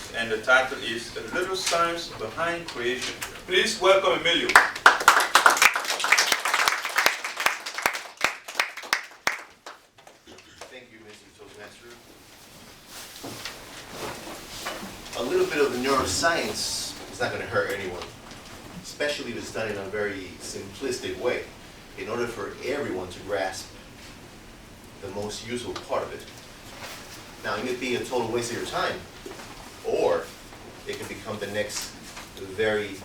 class, and the title is The Little Science Behind Creation. Please welcome Emilio. Thank you, Mr. Toastmaster. A little bit of neuroscience is not going to hurt anyone, especially if it's done in a very simplistic way, in order for everyone to grasp the most useful part of it. Now, it may be a total waste of your time, or it can become the next very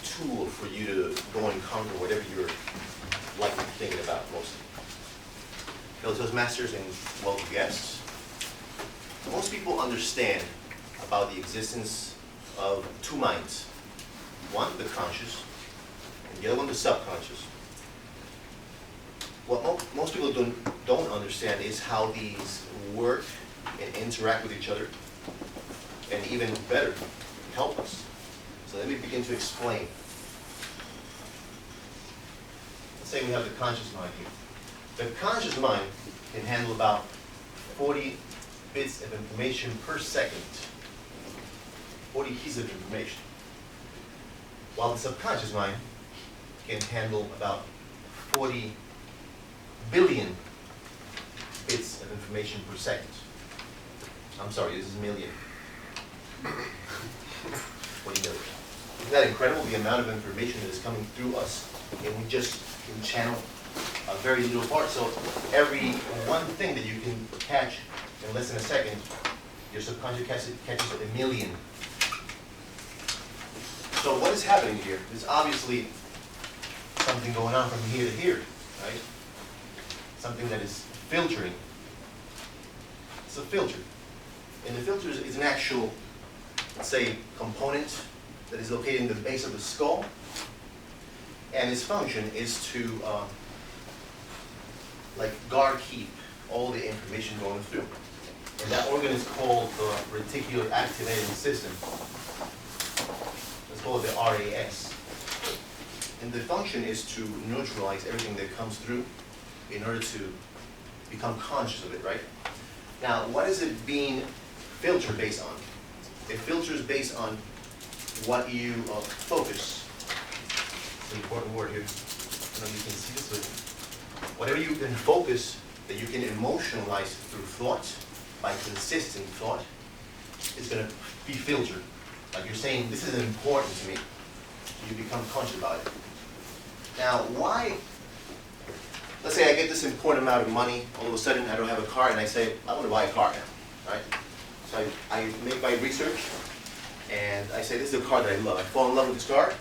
tool for you to go and conquer whatever you're likely thinking about mostly. Fellow Toastmasters and welcome guests, most people understand about the existence of two minds. One, the conscious, and the other one, the subconscious. What most people don't understand is how these work and interact with each other, and even better, help us. So let me begin to explain. Let's say we have the conscious mind here. The conscious mind can handle about 40 bits of information per second, 40 pieces of information, while the subconscious mind can handle about 40 billion bits of information per second. I'm sorry, this is million. 40 million. Isn't that incredible, the amount of information that is coming through us, and we just can channel a very little part. So every one thing that you can catch in less than a second, your subconscious catches a million. So what is happening here? There's obviously something going on from here to here, right? Something that is filtering. It's a filter. And the filter is an actual, let's say, component that is located in the base of the skull. And its function is to guard keep all the information going through. And that organ is called the reticular activating system. Let's call it the RAS. And the function is to neutralize everything that comes through in order to become conscious of it, right? Now, what is it being filtered based on? It filters based on what you focus. It's an important word here. I don't know if you can see this, but whatever you can focus that you can emotionalize through thought, by consistent thought, is going to be filtered. Like you're saying, this is important to me. You become conscious about it. Now, why? Let's say I get this important amount of money, all of a sudden I don't have a car, and I say, I want to buy a car now, right? So I make my research, and I say, this is the car that I love. I fall in love with this car,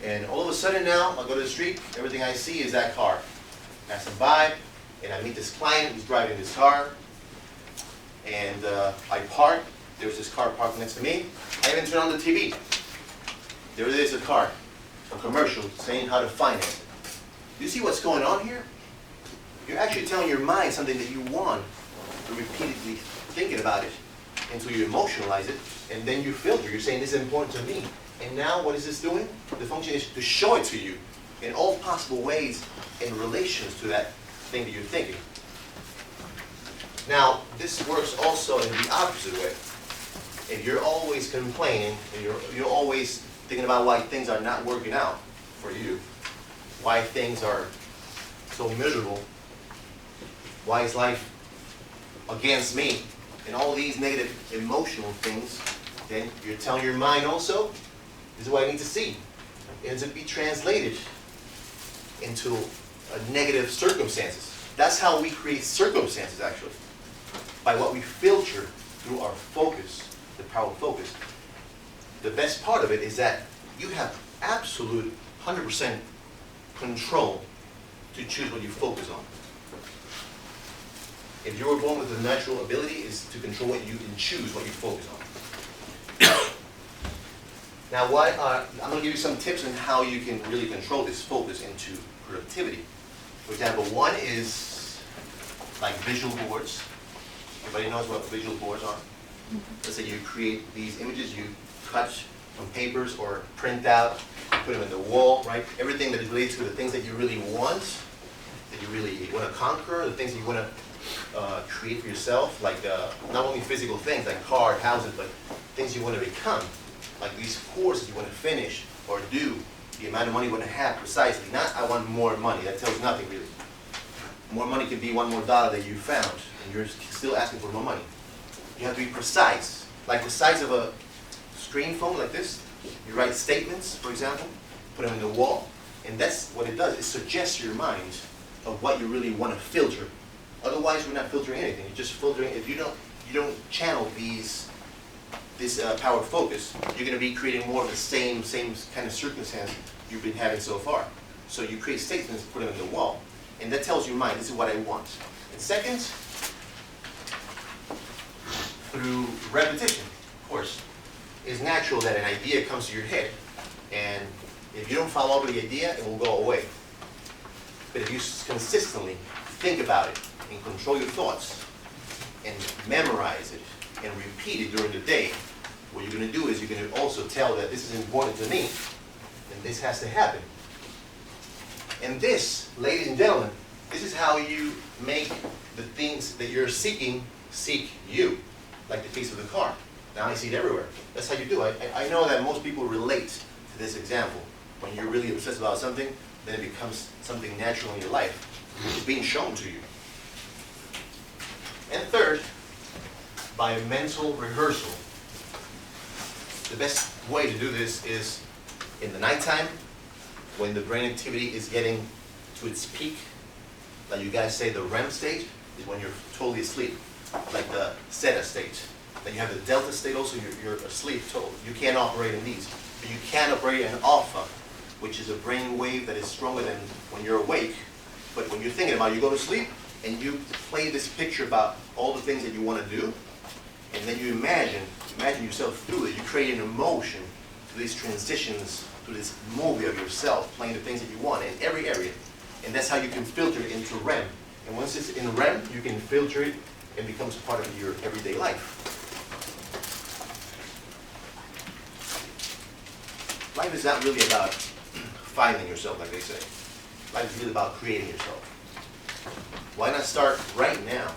and all of a sudden now, I go to the street, everything I see is that car. Passing by, and I meet this client who's driving this car, and I park. There's this car parked next to me. I even turn on the TV. There it is, a car, a commercial saying how to finance it. You see what's going on here? You're actually telling your mind something that you want, and repeatedly thinking about it until you emotionalize it, and then you filter. You're saying, this is important to me. And now what is this doing? The function is to show it to you in all possible ways in relations to that thing that you're thinking. Now, this works also in the opposite way. If you're always complaining, and you're always thinking about why things are not working out for you, why things are so miserable, why is life against me, and all these negative emotional things, then you're telling your mind also, this is what I need to see. And to be translated into negative circumstances. That's how we create circumstances, actually. By what we filter through our focus, the power of focus. The best part of it is that you have absolute 100% control to choose what you focus on. If you were born with the natural ability, is to control what you can choose what you focus on. Now, I'm going to give you some tips on how you can really control this focus into productivity. For example, one is like visual boards. Everybody knows what visual boards are? Let's say you create these images, you cut from papers or print out, put them in the wall, right? Everything that is related to the things that you really want, that that you really want to conquer, the things that you want to create for yourself, like not only physical things like cars, houses, but things you want to become, like these courses you want to finish or do, the amount of money you want to have precisely. Not I want more money, that tells nothing really. More money could be one more dollar that you found, and you're still asking for more money. You have to be precise, like the size of a screen phone like this. You write statements, for example, put them in the wall, and that's what it does. It suggests your mind of what you really want to filter. Otherwise, we're not filtering anything. You're just filtering. If you don't channel this power of focus, you're going to be creating more of the same kind of circumstance you've been having so far. So you create statements, put them in the wall, and that tells your mind, this is what I want. And second, through repetition, of course. It's natural that an idea comes to your head, and if you don't follow up with the idea, it will go away. But if you consistently think about it and control your thoughts and memorize it and repeat it during the day, what you're going to do is you're going to also tell that this is important to me and this has to happen. And this, ladies and gentlemen, this is how you make the things that you're seeking seek you, like the case of the car. Now I see it everywhere. That's how you do it. I know that most people relate to this example. When you're really obsessed about something, then it becomes something natural in your life. It's being shown to you. And third, by a mental rehearsal. The best way to do this is in the nighttime, when the brain activity is getting to its peak. Like you guys say, the REM state is when you're totally asleep, like the theta state. Then you have the delta state also, you're asleep totally. You can't operate in these. But you can operate in alpha, which is a brain wave that is stronger than when you're awake. But when you're thinking about it, you go to sleep and you play this picture about all the things that you want to do, and then you imagine yourself through it. You create an emotion through these transitions, through this movie of yourself, playing the things that you want in every area. And that's how you can filter it into REM. And once it's in REM, you can filter it and it becomes a part of your everyday life. Life is not really about finding yourself, like they say. Life is really about creating yourself. Why not start right now,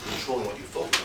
controlling what you focus